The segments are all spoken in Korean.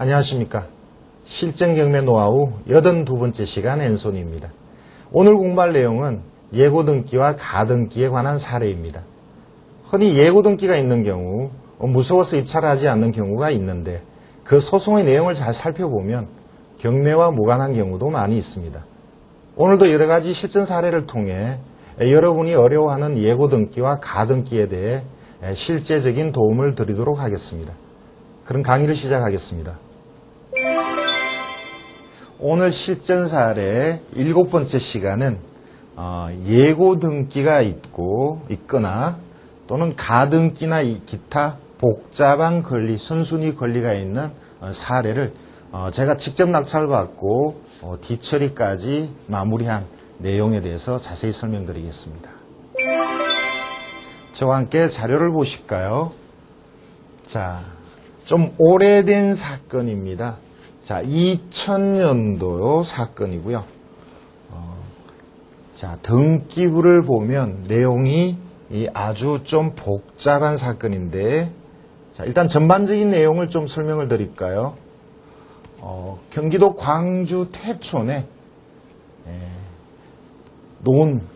안녕하십니까. 실전경매 노하우 82번째 시간 앤손입니다. 오늘 공부할 내용은 예고등기와 가등기에 관한 사례입니다. 흔히 예고등기가 있는 경우 무서워서 입찰을 하지 않는 경우가 있는데 그 소송의 내용을 잘 살펴보면 경매와 무관한 경우도 많이 있습니다. 오늘도 여러 가지 실전 사례를 통해 여러분이 어려워하는 예고등기와 가등기에 대해 실제적인 도움을 드리도록 하겠습니다. 그럼 강의를 시작하겠습니다. 오늘 실전 사례 7번째 시간은 예고등기가 있거나 또는 가등기나 기타 복잡한 권리, 선순위 권리가 있는 사례를 제가 직접 낙찰받고 뒤처리까지 마무리한 내용에 대해서 자세히 설명드리겠습니다. 저와 함께 자료를 보실까요? 자, 좀 오래된 사건입니다. 자, 2000년도 사건이고요. 자, 등기부를 보면 내용이 아주 좀 복잡한 사건인데, 자, 일단 전반적인 내용을 좀 설명을 드릴까요? 경기도 광주 태촌에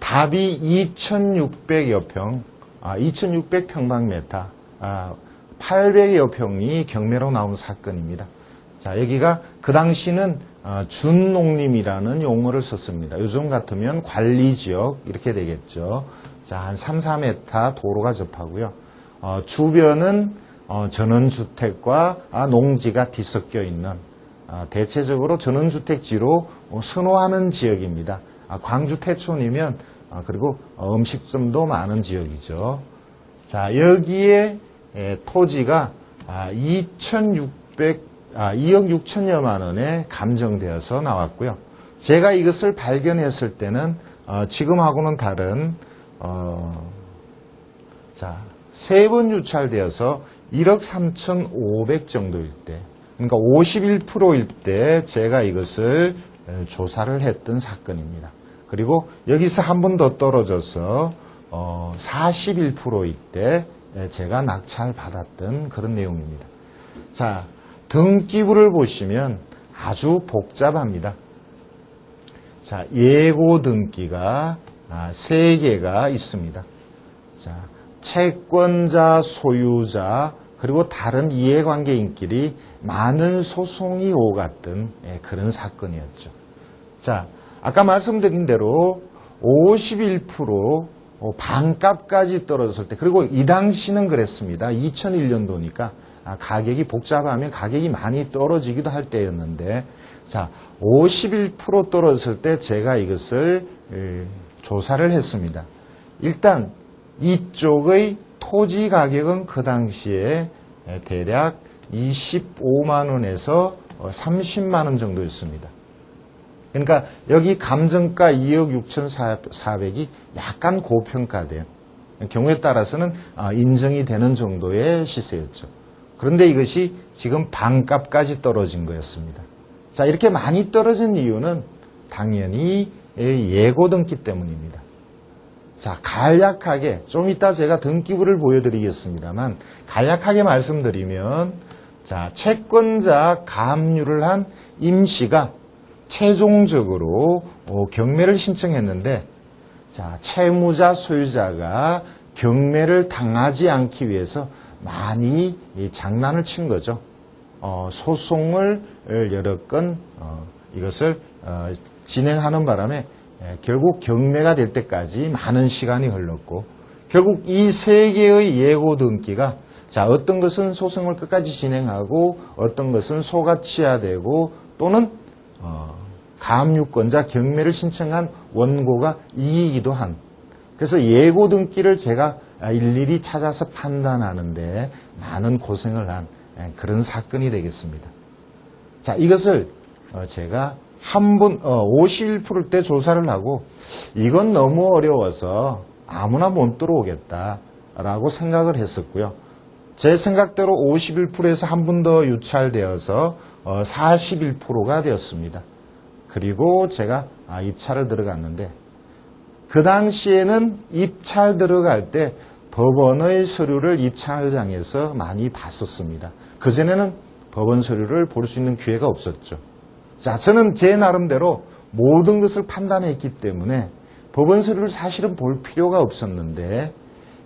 답이 2600여 평, 2600평방미터, 800여 평이 경매로 나온 사건입니다. 자, 여기가 그 당시는 준농림이라는 용어를 썼습니다. 요즘 같으면 관리지역 이렇게 되겠죠. 자, 한 3, 4m 도로가 접하고요. 주변은 전원주택과 농지가 뒤섞여 있는 대체적으로 전원주택지로 선호하는 지역입니다. 광주 태촌이면 그리고 음식점도 많은 지역이죠. 자, 여기에 토지가 2억 6천여만 원에 감정되어서 나왔고요. 제가 이것을 발견했을 때는 지금하고는 다른 세 번 유찰되어서 1억 3,500 정도일 때, 그러니까 51%일 때 제가 이것을 조사를 했던 사건입니다. 그리고 여기서 한 번 더 떨어져서 41%일 때 제가 낙찰받았던 그런 내용입니다. 자, 등기부를 보시면 아주 복잡합니다. 자, 예고 등기가 3개가 있습니다. 자, 채권자, 소유자, 그리고 다른 이해관계인끼리 많은 소송이 오갔던 그런 사건이었죠. 자, 아까 말씀드린 대로 51% 반값까지 떨어졌을 때, 그리고 이 당시는 그랬습니다. 2001년도니까 가격이 복잡하면 가격이 많이 떨어지기도 할 때였는데, 자, 51% 떨어졌을 때 제가 이것을 조사를 했습니다. 일단 이쪽의 토지 가격은 그 당시에 대략 25만 원에서 30만 원 정도였습니다. 그러니까 여기 감정가 2억 6,400이 약간 고평가된 경우에 따라서는 인정이 되는 정도의 시세였죠. 그런데 이것이 지금 반값까지 떨어진 거였습니다. 자, 이렇게 많이 떨어진 이유는 당연히 예고등기 때문입니다. 자, 간략하게 좀 이따 제가 등기부를 보여드리겠습니다만 간략하게 말씀드리면, 자, 채권자 가압류를 한 임씨가 최종적으로 경매를 신청했는데, 자, 채무자 소유자가 경매를 당하지 않기 위해서 많이 장난을 친 거죠. 소송을 여러 건 이것을 진행하는 바람에 결국 경매가 될 때까지 많은 시간이 흘렀고, 결국 이 3개의 예고 등기가, 자, 어떤 것은 소송을 끝까지 진행하고 어떤 것은 소가치하되고 또는 가압류권자 경매를 신청한 원고가 이기기도 한, 그래서 예고 등기를 제가 일일이 찾아서 판단하는데 많은 고생을 한 그런 사건이 되겠습니다. 자, 이것을 제가 한 번 51%때 조사를 하고 이건 너무 어려워서 아무나 못 들어오겠다라고 생각을 했었고요. 제 생각대로 51%에서 한 번 더 유찰되어서 41%가 되었습니다. 그리고 제가 입찰을 들어갔는데, 그 당시에는 입찰 들어갈 때 법원의 서류를 입찰장에서 많이 봤었습니다. 그전에는 법원 서류를 볼 수 있는 기회가 없었죠. 자, 저는 제 나름대로 모든 것을 판단했기 때문에 법원 서류를 사실은 볼 필요가 없었는데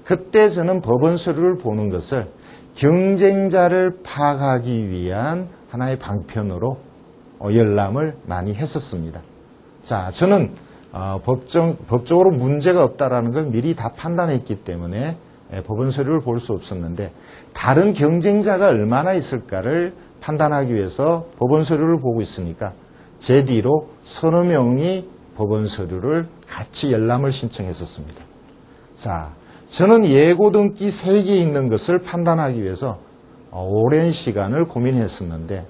그때 저는 법원 서류를 보는 것을 경쟁자를 파악하기 위한 하나의 방편으로 열람을 많이 했었습니다. 자, 저는 법적으로 문제가 없다라는 걸 미리 다 판단했기 때문에 법원 서류를 볼 수 없었는데 다른 경쟁자가 얼마나 있을까를 판단하기 위해서 법원 서류를 보고 있으니까 제 뒤로 서너 명이 법원 서류를 같이 열람을 신청했었습니다. 자, 저는 예고 등기 3개 있는 것을 판단하기 위해서 오랜 시간을 고민했었는데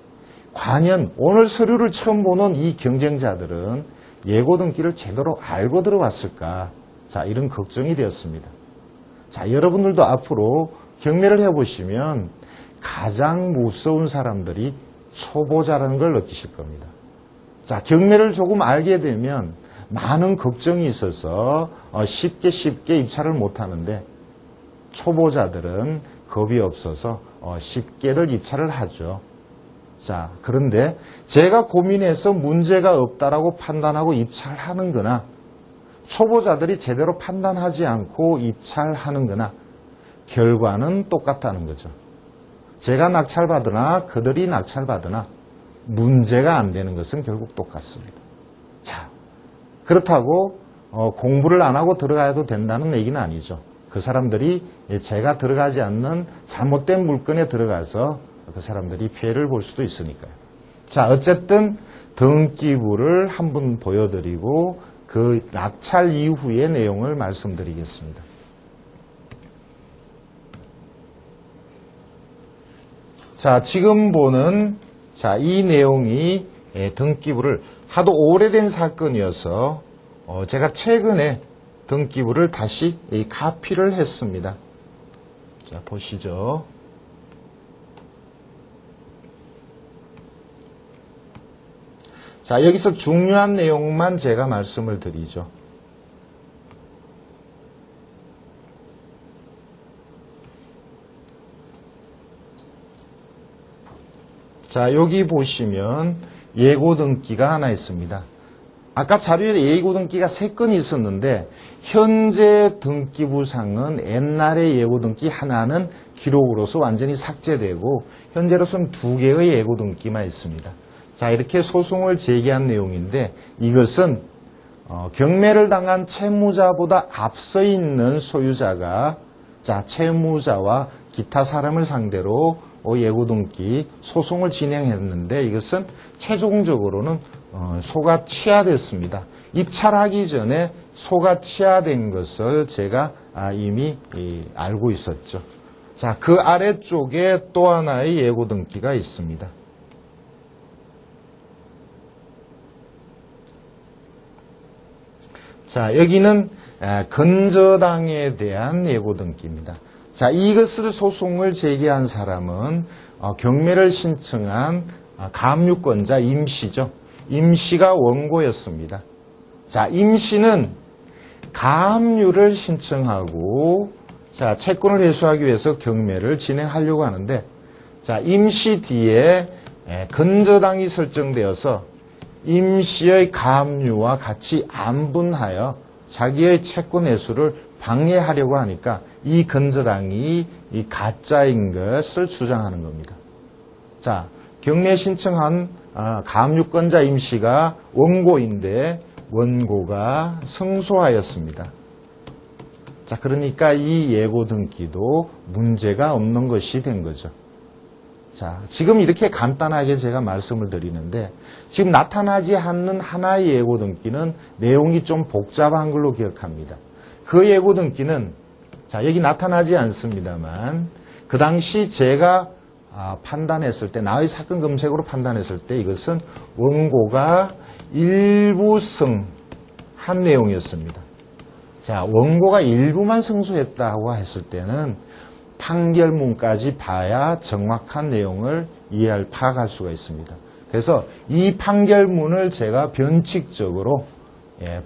과연 오늘 서류를 처음 보는 이 경쟁자들은 예고 등기를 제대로 알고 들어왔을까? 자, 이런 걱정이 되었습니다. 자, 여러분들도 앞으로 경매를 해보시면 가장 무서운 사람들이 초보자라는 걸 느끼실 겁니다. 자, 경매를 조금 알게 되면 많은 걱정이 있어서 쉽게 입찰을 못하는데 초보자들은 겁이 없어서 쉽게들 입찰을 하죠. 자, 그런데 제가 고민해서 문제가 없다라고 판단하고 입찰하는 거나 초보자들이 제대로 판단하지 않고 입찰하는 거나 결과는 똑같다는 거죠. 제가 낙찰받으나 그들이 낙찰받으나 문제가 안 되는 것은 결국 똑같습니다. 자, 그렇다고 공부를 안 하고 들어가도 된다는 얘기는 아니죠. 그 사람들이 제가 들어가지 않는 잘못된 물건에 들어가서 그 사람들이 피해를 볼 수도 있으니까요. 자, 어쨌든 등기부를 한번 보여드리고 그 낙찰 이후의 내용을 말씀드리겠습니다. 자, 지금 보는 이 내용이 등기부를 하도 오래된 사건이어서 제가 최근에 등기부를 다시 카피를 했습니다. 자, 보시죠. 자, 여기서 중요한 내용만 제가 말씀을 드리죠. 자, 여기 보시면 예고 등기가 하나 있습니다. 아까 자료에 예고 등기가 3건이 있었는데 현재 등기부상은 옛날의 예고 등기 하나는 기록으로서 완전히 삭제되고 현재로서는 2개의 예고 등기만 있습니다. 자, 이렇게 소송을 제기한 내용인데 이것은 경매를 당한 채무자보다 앞서 있는 소유자가 채무자와 기타 사람을 상대로 예고등기 소송을 진행했는데 이것은 최종적으로는 소가 취하됐습니다. 입찰하기 전에 소가 취하된 것을 제가 이미 알고 있었죠. 자, 그 아래쪽에 또 하나의 예고등기가 있습니다. 자, 여기는 건저당에 대한 예고등기입니다. 자, 이것을 소송을 제기한 사람은 경매를 신청한 가압류권자 임씨죠. 임씨가 원고였습니다. 자, 임씨는 가압류를 신청하고 채권을 회수하기 위해서 경매를 진행하려고 하는데 임씨 뒤에 건저당이 설정되어서 임씨의 가압류와 같이 안분하여 자기의 채권 회수를 방해하려고 하니까 이 건저당이 이 가짜인 것을 주장하는 겁니다. 자, 경매 신청한 가압류권자 임씨가 원고인데 원고가 승소하였습니다. 자, 그러니까 이 예고 등기도 문제가 없는 것이 된 거죠. 자, 지금 이렇게 간단하게 제가 말씀을 드리는데 지금 나타나지 않는 하나의 예고 등기는 내용이 좀 복잡한 걸로 기억합니다. 그 예고 등기는 여기 나타나지 않습니다만 그 당시 제가 판단했을 때 나의 사건 검색으로 판단했을 때 이것은 원고가 일부 승한 내용이었습니다. 자, 원고가 일부만 승소했다고 했을 때는 판결문까지 봐야 정확한 내용을 파악할 수가 있습니다. 그래서 이 판결문을 제가 변칙적으로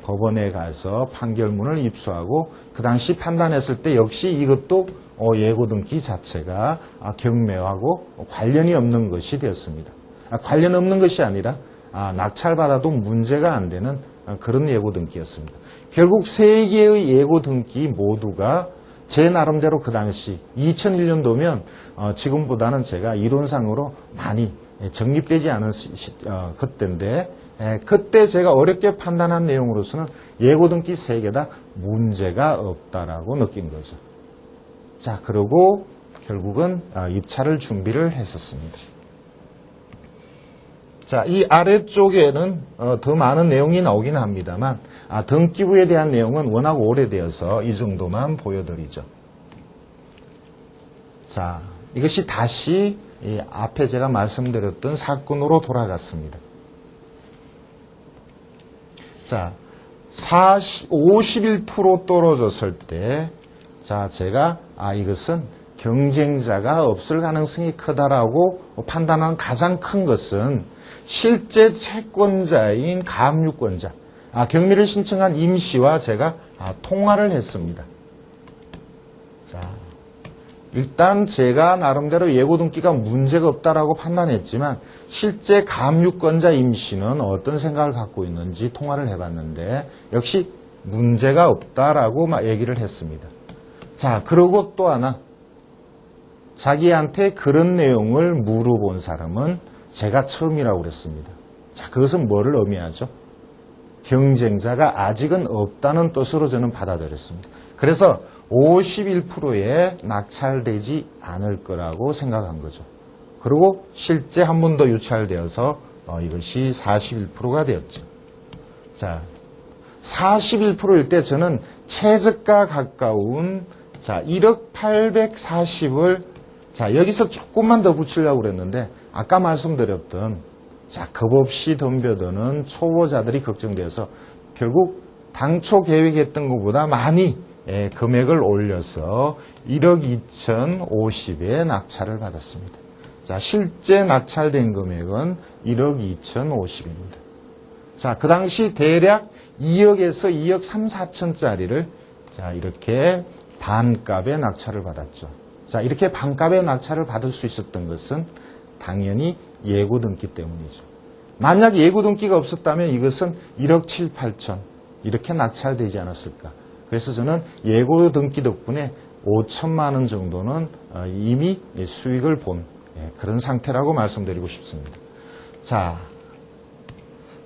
법원에 가서 판결문을 입수하고 그 당시 판단했을 때 역시 이것도 예고 등기 자체가 경매하고 관련이 없는 것이 되었습니다. 관련 없는 것이 아니라 낙찰받아도 문제가 안 되는 그런 예고 등기였습니다. 결국 세 개의 예고 등기 모두가 제 나름대로 그 당시 2001년도면 지금보다는 제가 이론상으로 많이 정립되지 않은 그때인데 그때 제가 어렵게 판단한 내용으로서는 예고 등기 세 개 다 문제가 없다라고 느낀 거죠. 자, 그리고 결국은 입찰을 준비를 했었습니다. 자, 이 아래쪽에는 더 많은 내용이 나오긴 합니다만 등기부에 대한 내용은 워낙 오래되어서 이 정도만 보여드리죠. 자, 이것이 다시 이 앞에 제가 말씀드렸던 사건으로 돌아갔습니다. 자, 51% 떨어졌을 때, 자, 제가 이것은 경쟁자가 없을 가능성이 크다라고 판단한 가장 큰 것은 실제 채권자인 가압류권자, 경매를 신청한 임 씨와 제가 통화를 했습니다. 자, 일단 제가 나름대로 예고 등기가 문제가 없다라고 판단했지만 실제 가압류권자 임 씨는 어떤 생각을 갖고 있는지 통화를 해봤는데 역시 문제가 없다라고 얘기를 했습니다. 자, 그리고 또 하나 자기한테 그런 내용을 물어본 사람은 제가 처음이라고 그랬습니다. 자, 그것은 뭐를 의미하죠? 경쟁자가 아직은 없다는 뜻으로 저는 받아들였습니다. 그래서 51%에 낙찰되지 않을 거라고 생각한 거죠. 그리고 실제 한 번 더 유찰되어서 이것이 41%가 되었죠. 자, 41%일 때 저는 최저가 가까운 1억 840을 여기서 조금만 더 붙이려고 그랬는데 아까 말씀드렸던 겁없이 덤벼드는 초보자들이 걱정되어서 결국 당초 계획했던 것보다 많이 금액을 올려서 1억 2,050에 낙찰을 받았습니다. 자, 실제 낙찰된 금액은 1억 2,050입니다. 자, 그 당시 대략 2억에서 2억 3, 4천짜리를 이렇게 반값에 낙찰을 받았죠. 자, 이렇게 반값에 낙찰을 받을 수 있었던 것은 당연히 예고 등기 때문이죠. 만약 예고 등기가 없었다면 이것은 1억 7, 8천 이렇게 낙찰되지 않았을까. 그래서 저는 예고 등기 덕분에 5천만 원 정도는 이미 수익을 본 그런 상태라고 말씀드리고 싶습니다. 자,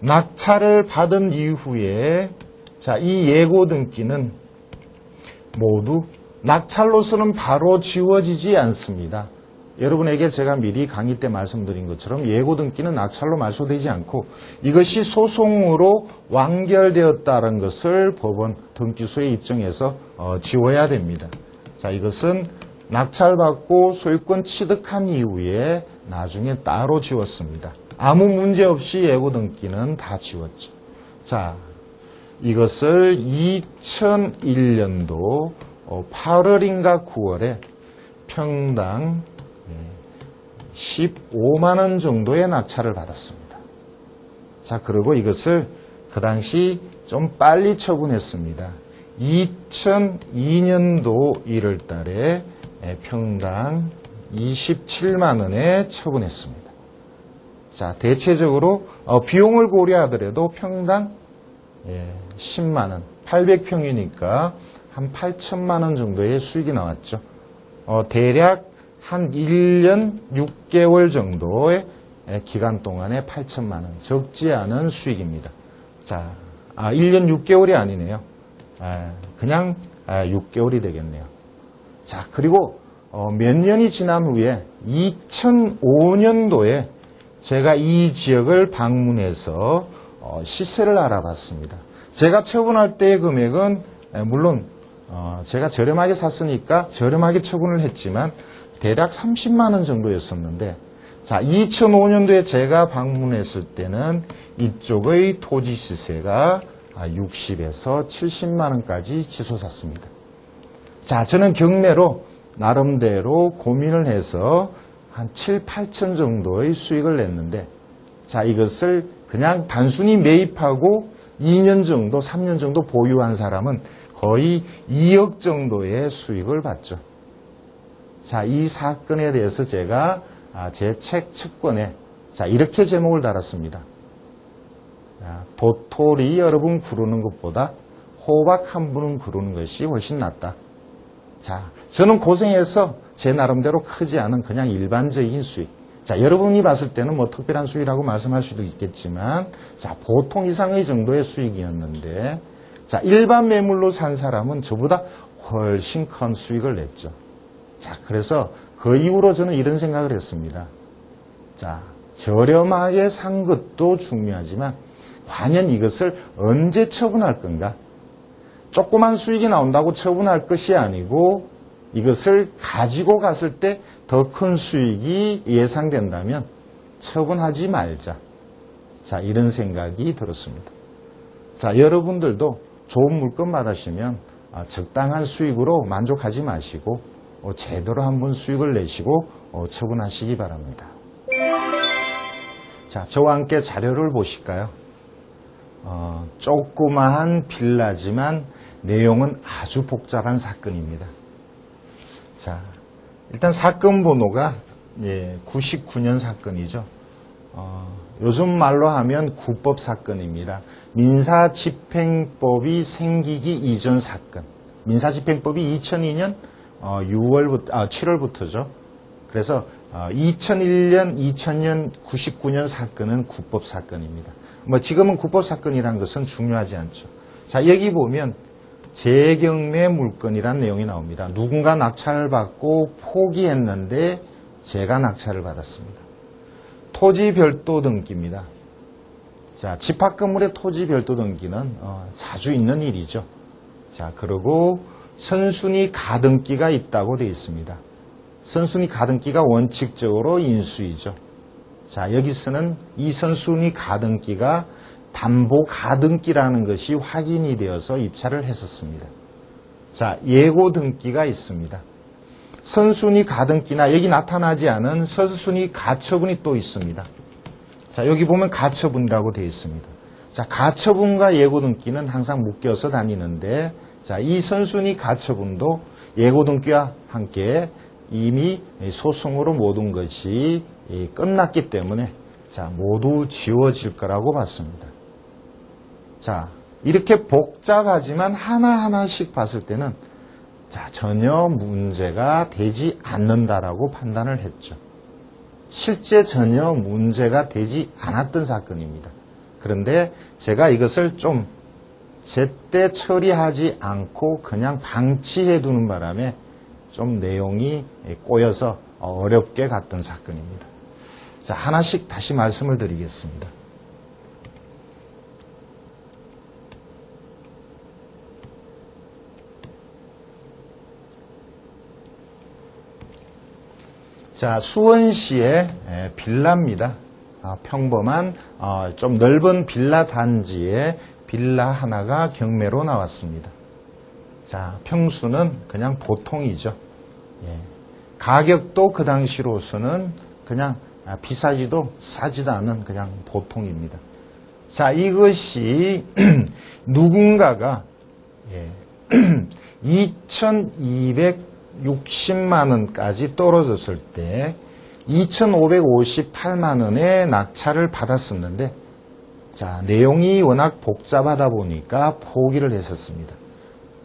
낙찰을 받은 이후에 이 예고 등기는 모두 낙찰로서는 바로 지워지지 않습니다. 여러분에게 제가 미리 강의 때 말씀드린 것처럼 예고 등기는 낙찰로 말소되지 않고 이것이 소송으로 완결되었다는 것을 법원 등기소에 입증해서 지워야 됩니다. 자, 이것은 낙찰받고 소유권 취득한 이후에 나중에 따로 지웠습니다. 아무 문제 없이 예고 등기는 다 지웠죠. 자, 이것을 2001년도 8월인가 9월에 평당 15만 원 정도의 낙찰을 받았습니다. 자, 그리고 이것을 그 당시 좀 빨리 처분했습니다. 2002년도 1월 달에 평당 27만 원에 처분했습니다. 자, 대체적으로 비용을 고려하더라도 평당 10만 원, 800평이니까 한 8천만 원 정도의 수익이 나왔죠. 대략 한 1년 6개월 정도의 기간 동안에 8천만 원, 적지 않은 수익입니다. 자, 1년 6개월이 아니네요. 그냥 6개월이 되겠네요. 자, 그리고 몇 년이 지난 후에 2005년도에 제가 이 지역을 방문해서 시세를 알아봤습니다. 제가 처분할 때의 금액은 물론 제가 저렴하게 샀으니까 저렴하게 처분을 했지만 대략 30만 원 정도였었는데, 자, 2005년도에 제가 방문했을 때는 이쪽의 토지 시세가 60에서 70만 원까지 치솟았습니다. 자, 저는 경매로 나름대로 고민을 해서 한 7, 8천 정도의 수익을 냈는데, 자, 이것을 그냥 단순히 매입하고 2년 정도, 3년 정도 보유한 사람은 거의 2억 정도의 수익을 봤죠. 자, 이 사건에 대해서 제가 제 책 첫 권에 자, 이렇게 제목을 달았습니다. 도토리 여러 분 구르는 것보다 호박 한 분은 구르는 것이 훨씬 낫다. 자, 저는 고생해서 제 나름대로 크지 않은 그냥 일반적인 수익. 자, 여러분이 봤을 때는 뭐 특별한 수익이라고 말씀할 수도 있겠지만, 자, 보통 이상의 정도의 수익이었는데, 자, 일반 매물로 산 사람은 저보다 훨씬 큰 수익을 냈죠. 자, 그래서 그 이후로 저는 이런 생각을 했습니다. 자, 저렴하게 산 것도 중요하지만, 과연 이것을 언제 처분할 건가? 조그만 수익이 나온다고 처분할 것이 아니고 이것을 가지고 갔을 때 더 큰 수익이 예상된다면 처분하지 말자. 자, 이런 생각이 들었습니다. 자, 여러분들도 좋은 물건 받으시면 적당한 수익으로 만족하지 마시고 제대로 한번 수익을 내시고 처분하시기 바랍니다. 자, 저와 함께 자료를 보실까요? 조그마한 빌라지만 내용은 아주 복잡한 사건입니다. 자, 일단 사건 번호가 99년 사건이죠. 요즘 말로 하면 구법 사건입니다. 민사집행법이 생기기 이전 사건. 민사집행법이 2002년 7월부터죠. 그래서 2001년, 2000년, 99년 사건은 구법 사건입니다. 뭐 지금은 구법 사건이라는 것은 중요하지 않죠. 자, 여기 보면 재경매 물건이라는 내용이 나옵니다. 누군가 낙찰을 받고 포기했는데 제가 낙찰을 받았습니다. 토지 별도 등기입니다. 자, 집합 건물의 토지 별도 등기는 자주 있는 일이죠. 자, 그리고 선순위 가등기가 있다고 되어 있습니다. 선순위 가등기가 원칙적으로 인수이죠. 자, 여기서는 이 선순위 가등기가 담보 가등기라는 것이 확인이 되어서 입찰을 했었습니다. 자, 예고 등기가 있습니다. 선순위 가등기나 여기 나타나지 않은 선순위 가처분이 또 있습니다. 자, 여기 보면 가처분이라고 되어 있습니다. 자, 가처분과 예고 등기는 항상 묶여서 다니는데, 자, 이 선순위 가처분도 예고 등기와 함께 이미 소송으로 모든 것이 끝났기 때문에 자, 모두 지워질 거라고 봤습니다. 자, 이렇게 복잡하지만 하나하나씩 봤을 때는 자, 전혀 문제가 되지 않는다라고 판단을 했죠. 실제 전혀 문제가 되지 않았던 사건입니다. 그런데 제가 이것을 좀 제때 처리하지 않고 그냥 방치해 두는 바람에 좀 내용이 꼬여서 어렵게 갔던 사건입니다. 자, 하나씩 다시 말씀을 드리겠습니다. 자, 수원시의 빌라입니다. 평범한 좀 넓은 빌라 단지에 빌라 하나가 경매로 나왔습니다. 자, 평수는 그냥 보통이죠. 예. 가격도 그 당시로서는 그냥 비싸지도 싸지도 않은 그냥 보통입니다. 자, 이것이 누군가가 2,260만 원까지 떨어졌을 때 2,558만 원의 낙찰을 받았었는데, 자, 내용이 워낙 복잡하다 보니까 포기를 했었습니다.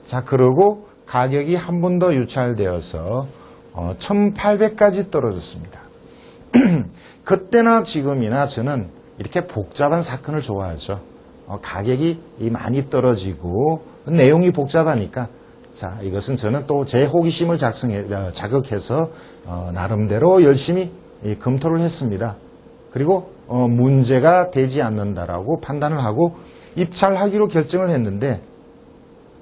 자, 그리고 가격이 한 번 더 유찰되어서 1,800까지 떨어졌습니다. 그때나 지금이나 저는 이렇게 복잡한 사건을 좋아하죠. 가격이 많이 떨어지고 내용이 복잡하니까 자, 이것은 저는 또 제 호기심을 자극해서 나름대로 열심히 검토를 했습니다. 그리고 문제가 되지 않는다라고 판단을 하고 입찰하기로 결정을 했는데,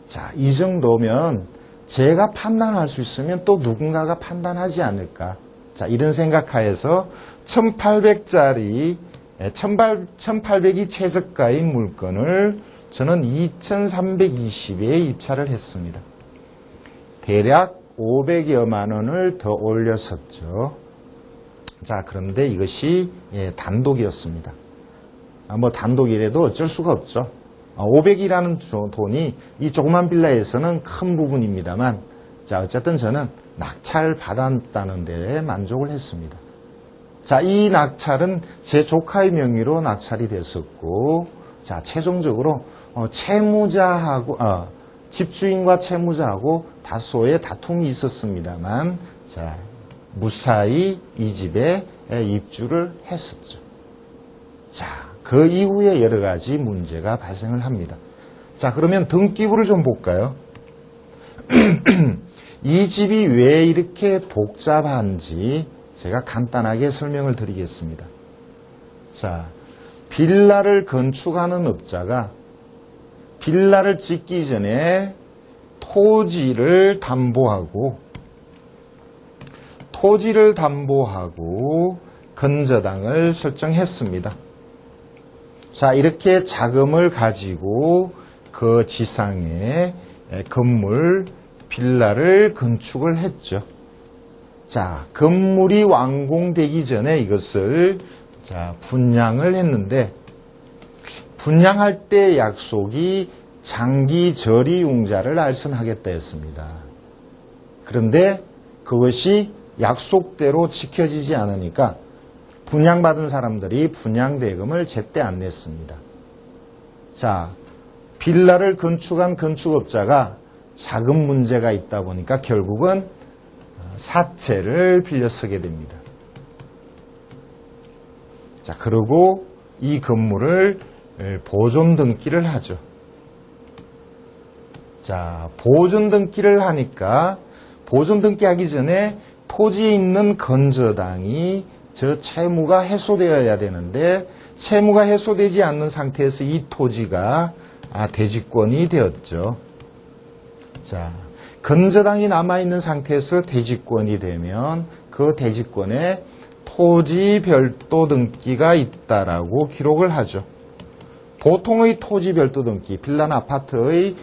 자, 이 정도면 제가 판단할 수 있으면 또 누군가가 판단하지 않을까. 자, 이런 생각하에서 1,800짜리 1,800이 최저가인 물건을 저는 2,320에 입찰을 했습니다. 대략 500여만 원을 더 올렸었죠. 자, 그런데 이것이 단독이었습니다. 뭐 단독이라도 어쩔 수가 없죠. 500이라는 돈이 이 조그만 빌라에서는 큰 부분입니다만, 자, 어쨌든 저는 낙찰받았다는 데에 만족을 했습니다. 자, 이 낙찰은 제 조카의 명의로 낙찰이 됐었고, 자, 최종적으로 채무자하고 집주인과 채무자하고 다소의 다툼이 있었습니다만, 자, 무사히 이 집에 입주를 했었죠. 자, 그 이후에 여러 가지 문제가 발생을 합니다. 자, 그러면 등기부를 좀 볼까요? 이 집이 왜 이렇게 복잡한지 제가 간단하게 설명을 드리겠습니다. 자, 빌라를 건축하는 업자가 빌라를 짓기 전에 토지를 담보하고 건저당을 설정했습니다. 자, 이렇게 자금을 가지고 그 지상에 건물, 빌라를 건축을 했죠. 자, 건물이 완공되기 전에 이것을 분양을 했는데, 분양할 때 약속이 장기 저리융자를 알선하겠다 했습니다. 그런데 그것이 약속대로 지켜지지 않으니까 분양받은 사람들이 분양대금을 제때 안 냈습니다. 자, 빌라를 건축한 건축업자가 자금 문제가 있다 보니까 결국은 사채를 빌려 쓰게 됩니다. 자, 그리고 이 건물을 보존 등기를 하죠. 자, 보존 등기를 하니까 보존 등기하기 전에 토지에 있는 건저당이 저 채무가 해소되어야 되는데 채무가 해소되지 않는 상태에서 이 토지가 대지권이 되었죠. 자, 건저당이 남아있는 상태에서 대지권이 되면 그 대지권에 토지 별도 등기가 있다라고 기록을 하죠. 보통의 토지 별도 등기, 빌라나 아파트의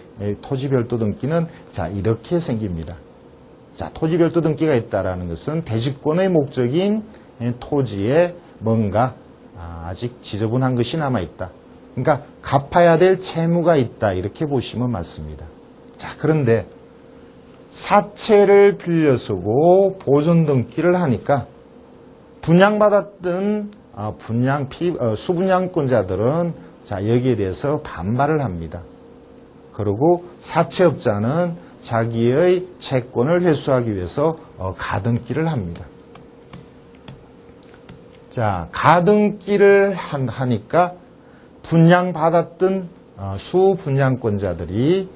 토지 별도 등기는 자, 이렇게 생깁니다. 자, 토지 별도 등기가 있다라는 것은 대지권의 목적인 토지에 뭔가 아직 지저분한 것이 남아있다. 그러니까 갚아야 될 채무가 있다. 이렇게 보시면 맞습니다. 자, 그런데 사채를 빌려 쓰고 보존 등기를 하니까 분양받았던 수분양권자들은 자, 여기에 대해서 반발을 합니다. 그리고 사채업자는 자기의 채권을 회수하기 위해서 가등기를 합니다. 자, 가등기를 하니까 분양받았던 수분양권자들이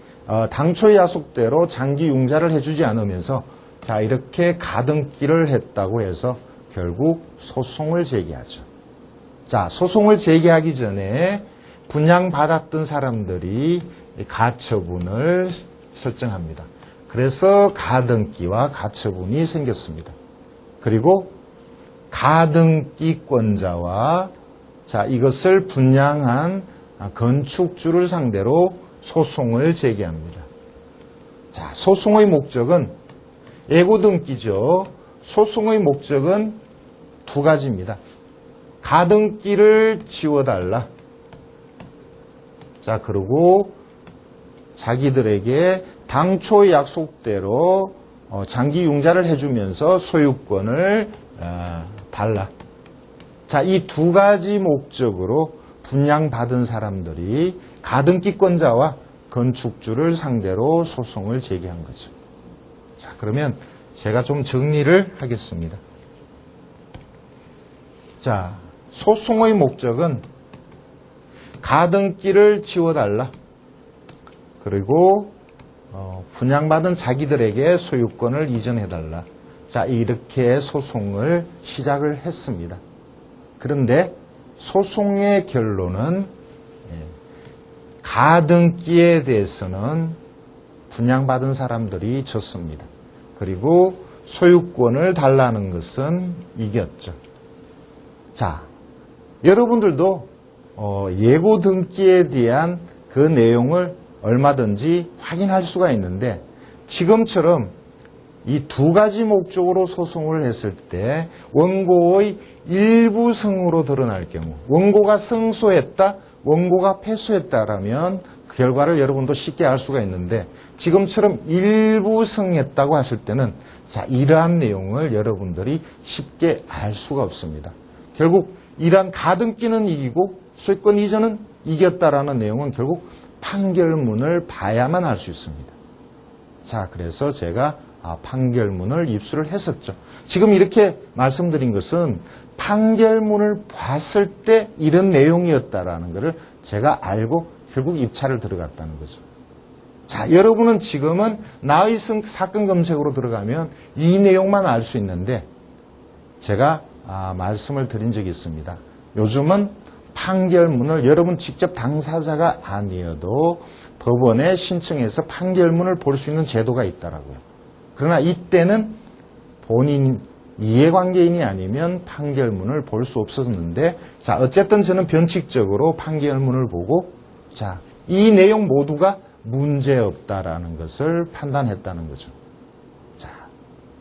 당초 약속대로 장기 융자를 해주지 않으면서 자, 이렇게 가등기를 했다고 해서 결국 소송을 제기하죠. 자, 소송을 제기하기 전에 분양받았던 사람들이 가처분을 설정합니다. 그래서 가등기와 가처분이 생겼습니다. 그리고 가등기권자와 자, 이것을 분양한 건축주를 상대로 소송을 제기합니다. 자, 소송의 목적은 예고등기죠. 소송의 목적은 두 가지입니다. 가등기를 지워달라. 자, 그리고 자기들에게 당초 약속대로 장기 융자를 해주면서 소유권을 달라. 자, 이 두 가지 목적으로 분양받은 사람들이 가등기권자와 건축주를 상대로 소송을 제기한 거죠. 자, 그러면 제가 좀 정리를 하겠습니다. 자, 소송의 목적은 가등기를 지워달라. 그리고 분양받은 자기들에게 소유권을 이전해달라. 자, 이렇게 소송을 시작을 했습니다. 그런데 소송의 결론은 가등기에 대해서는 분양받은 사람들이 졌습니다. 그리고 소유권을 달라는 것은 이겼죠. 자, 여러분들도 예고 등기에 대한 그 내용을 얼마든지 확인할 수가 있는데 지금처럼 이 두 가지 목적으로 소송을 했을 때 원고의 일부 승으로 드러날 경우 원고가 승소했다, 원고가 패소했다라면 그 결과를 여러분도 쉽게 알 수가 있는데 지금처럼 일부 승했다고 하실 때는 자, 이러한 내용을 여러분들이 쉽게 알 수가 없습니다. 결국 이러한 가등기는 이기고 소유권 이전은 이겼다라는 내용은 결국 판결문을 봐야만 알 수 있습니다. 자, 그래서 제가 판결문을 입수를 했었죠. 지금 이렇게 말씀드린 것은 판결문을 봤을 때 이런 내용이었다라는 것을 제가 알고 결국 입찰을 들어갔다는 거죠. 자, 여러분은 지금은 나의 사건 검색으로 들어가면 이 내용만 알 수 있는데 제가 말씀을 드린 적이 있습니다. 요즘은 판결문을 여러분 직접 당사자가 아니어도 법원에 신청해서 판결문을 볼 수 있는 제도가 있더라고요. 그러나 이때는 본인 이해관계인이 아니면 판결문을 볼 수 없었는데, 자, 어쨌든 저는 변칙적으로 판결문을 보고, 자, 이 내용 모두가 문제없다라는 것을 판단했다는 거죠. 자,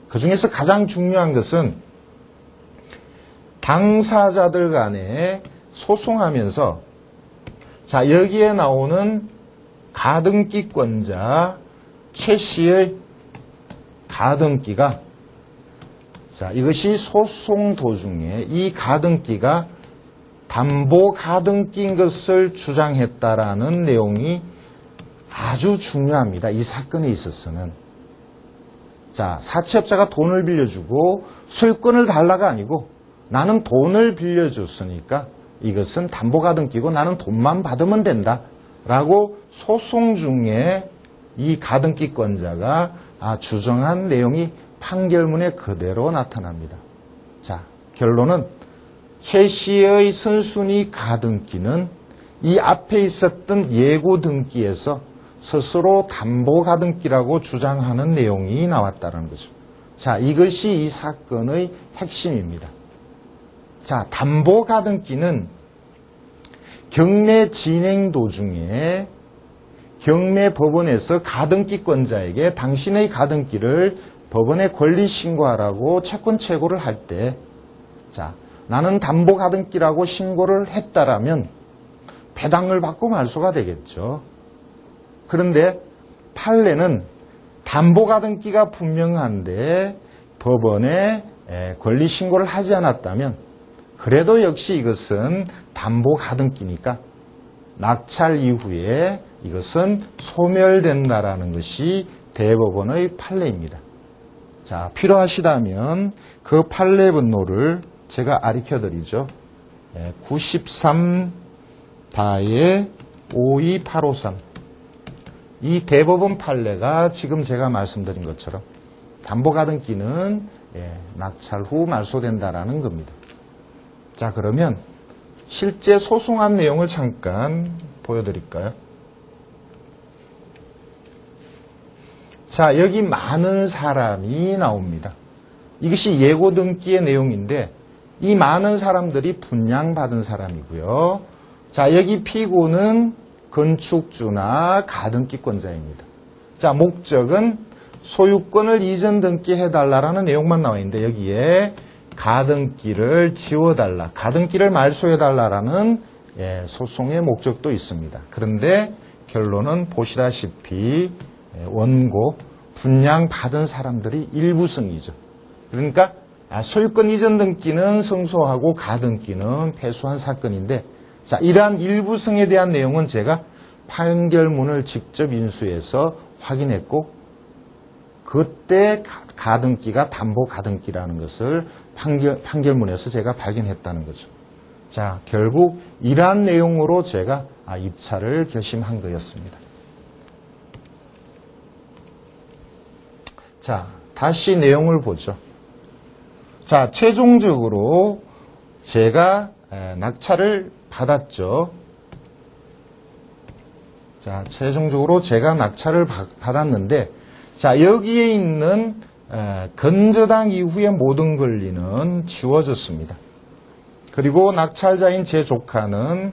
그 중에서 가장 중요한 것은 당사자들 간에 소송하면서, 자, 여기에 나오는 가등기권자 최 씨의 가등기가, 자, 이것이 소송 도중에 이 가등기가 담보 가등기인 것을 주장했다라는 내용이 아주 중요합니다. 이 사건에 있어서는. 자, 사채업자가 돈을 빌려주고 소유권을 달라가 아니고 나는 돈을 빌려줬으니까 이것은 담보 가등기고 나는 돈만 받으면 된다 라고 소송 중에 이 가등기권자가 주장한 내용이 판결문에 그대로 나타납니다. 자, 결론은 최 씨의 선순위 가등기는 이 앞에 있었던 예고 등기에서 스스로 담보 가등기라고 주장하는 내용이 나왔다는 거죠. 자, 이것이 이 사건의 핵심입니다. 자, 담보 가등기는 경매 진행 도중에 경매 법원에서 가등기권자에게 당신의 가등기를 법원에 권리 신고하라고 채권 최고를 할 때, 자, 나는 담보 가등기라고 신고를 했다라면 배당을 받고 말소가 되겠죠. 그런데 판례는 담보 가등기가 분명한데 법원에 권리 신고를 하지 않았다면 그래도 역시 이것은 담보 가등기니까 낙찰 이후에 이것은 소멸된다라는 것이 대법원의 판례입니다. 자, 필요하시다면 그 판례 번호를 제가 가르쳐드리죠. 93-52853. 이 대법원 판례가 지금 제가 말씀드린 것처럼 담보 가등기는 낙찰 후 말소된다라는 겁니다. 자, 그러면 실제 소송한 내용을 잠깐 보여드릴까요? 자, 여기 많은 사람이 나옵니다. 이것이 예고 등기의 내용인데 이 많은 사람들이 분양받은 사람이고요. 자, 여기 피고는 건축주나 가등기권자입니다. 자, 목적은 소유권을 이전 등기해달라는 내용만 나와 있는데 여기에 가등기를 지워달라, 가등기를 말소해달라는 소송의 목적도 있습니다. 그런데 결론은 보시다시피 원고, 분양받은 사람들이 일부승이죠. 그러니까 소유권 이전 등기는 성소하고 가등기는 패소한 사건인데, 자, 이러한 일부승에 대한 내용은 제가 판결문을 직접 인수해서 확인했고 그때 가등기가 담보 가등기라는 것을 판결문에서 제가 발견했다는 거죠. 자, 결국 이러한 내용으로 제가 입찰을 결심한 거였습니다. 자, 다시 내용을 보죠. 자, 최종적으로 제가 낙찰을 받았죠. 자, 최종적으로 제가 낙찰을 받았는데, 자, 여기에 있는 건저당 이후의 모든 권리는 지워졌습니다. 그리고 낙찰자인 제 조카는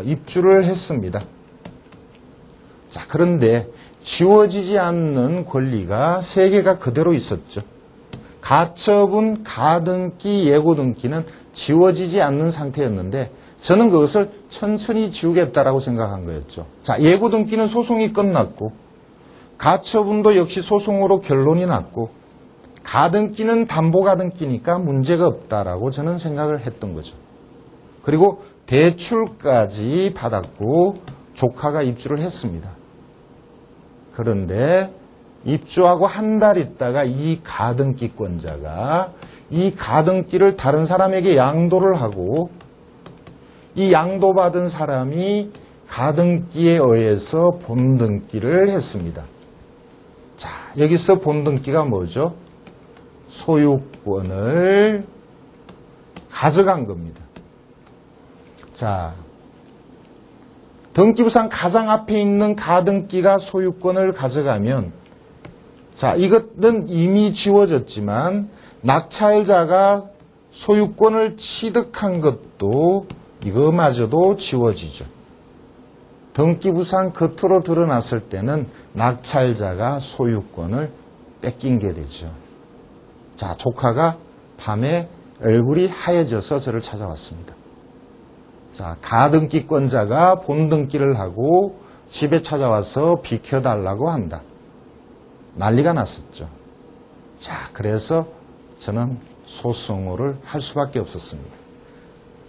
입주를 했습니다. 자, 그런데 지워지지 않는 권리가 3개가 그대로 있었죠. 가처분, 가등기, 예고등기는 지워지지 않는 상태였는데 저는 그것을 천천히 지우겠다라고 생각한 거였죠. 자, 예고등기는 소송이 끝났고 가처분도 역시 소송으로 결론이 났고 가등기는 담보 가등기니까 문제가 없다라고 저는 생각을 했던 거죠. 그리고 대출까지 받았고 조카가 입주를 했습니다. 그런데 입주하고 한 달 있다가 이 가등기권자가 이 가등기를 다른 사람에게 양도를 하고 이 양도받은 사람이 가등기에 의해서 본등기를 했습니다. 자, 여기서 본등기가 뭐죠? 소유권을 가져간 겁니다. 자, 등기부상 가장 앞에 있는 가등기가 소유권을 가져가면, 자, 이것은 이미 지워졌지만 낙찰자가 소유권을 취득한 것도 이거마저도 지워지죠. 등기부상 겉으로 드러났을 때는 낙찰자가 소유권을 뺏긴 게 되죠. 자, 조카가 밤에 얼굴이 하얘져서 저를 찾아왔습니다. 자, 가등기권자가 본등기를 하고 집에 찾아와서 비켜달라고 한다. 난리가 났었죠. 자, 그래서 저는 소송을 할 수밖에 없었습니다.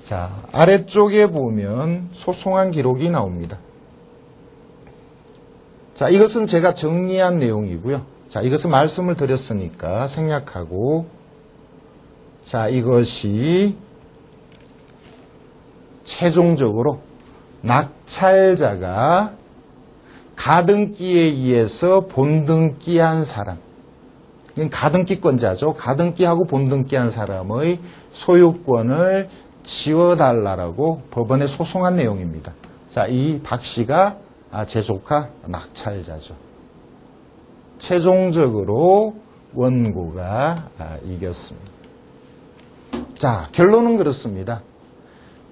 자, 아래쪽에 보면 소송한 기록이 나옵니다. 자, 이것은 제가 정리한 내용이고요. 자, 이것은 말씀을 드렸으니까 생략하고, 자, 이것이 최종적으로 낙찰자가 가등기에 의해서 본등기한 사람, 가등기권자죠. 가등기하고 본등기한 사람의 소유권을 지워달라고 법원에 소송한 내용입니다. 자, 이 박 씨가 제 조카 낙찰자죠. 최종적으로 원고가 이겼습니다. 자, 결론은 그렇습니다.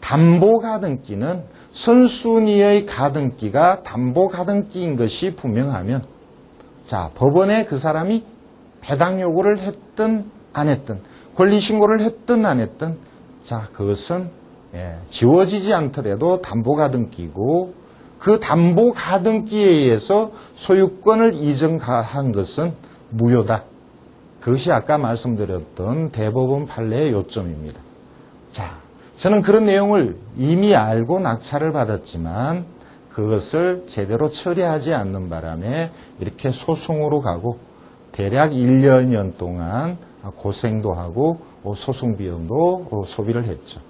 담보 가등기는 선순위의 가등기가 담보 가등기인 것이 분명하면, 자, 법원에 그 사람이 배당 요구를 했든 안 했든, 권리 신고를 했든 안 했든, 자, 그것은 지워지지 않더라도 담보 가등기고, 그 담보 가등기에 의해서 소유권을 이전한 것은 무효다. 그것이 아까 말씀드렸던 대법원 판례의 요점입니다. 자, 저는 그런 내용을 이미 알고 낙찰을 받았지만 그것을 제대로 처리하지 않는 바람에 이렇게 소송으로 가고 대략 1년, 2년 동안 고생도 하고 소송 비용도 소비를 했죠.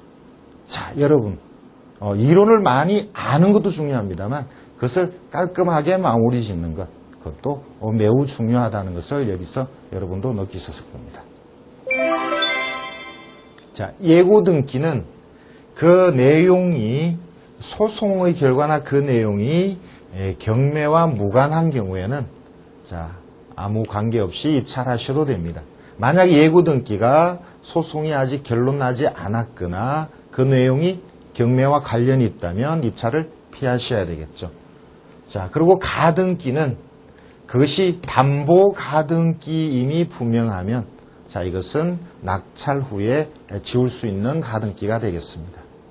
자, 여러분, 이론을 많이 아는 것도 중요합니다만 그것을 깔끔하게 마무리 짓는 것, 그것도 매우 중요하다는 것을 여기서 여러분도 느끼셨을 겁니다. 자, 예고 등기는 그 내용이 소송의 결과나 그 내용이 경매와 무관한 경우에는 자, 아무 관계없이 입찰하셔도 됩니다. 만약 예고 등기가 소송이 아직 결론 나지 않았거나 그 내용이 경매와 관련이 있다면 입찰을 피하셔야 되겠죠. 자, 그리고 가등기는 그것이 담보 가등기임이 분명하면 자, 이것은 낙찰 후에 지울 수 있는 가등기가 되겠습니다.